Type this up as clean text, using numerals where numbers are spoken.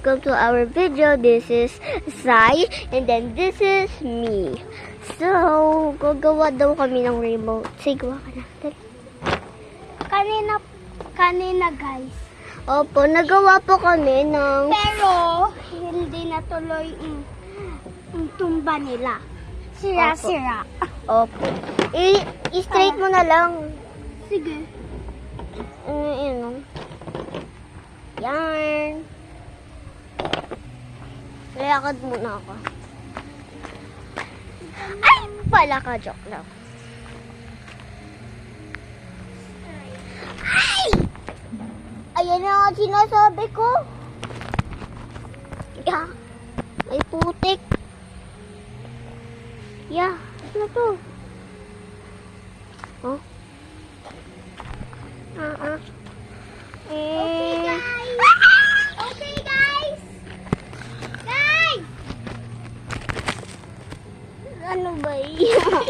welcome to our video. This is Sai, and then this is me. So, gagawa daw kami ng remote. Sige, gawa ka na. Dali. Kanina guys. Opo, nagawa po kami ng... Pero, hindi natuloy yung tumba nila. Sira-sira. Opo. I-straight mo na lang. Sige. Yun. Yan. Layakad muna ako. Ay! Pala ka, joke lang. Ay! Ayan na ang sinasabi ko. Yeah. Ay, putik. Yeah. Ano to? Oh? Okay guys. Okay guys. Guys! Ano ba yun?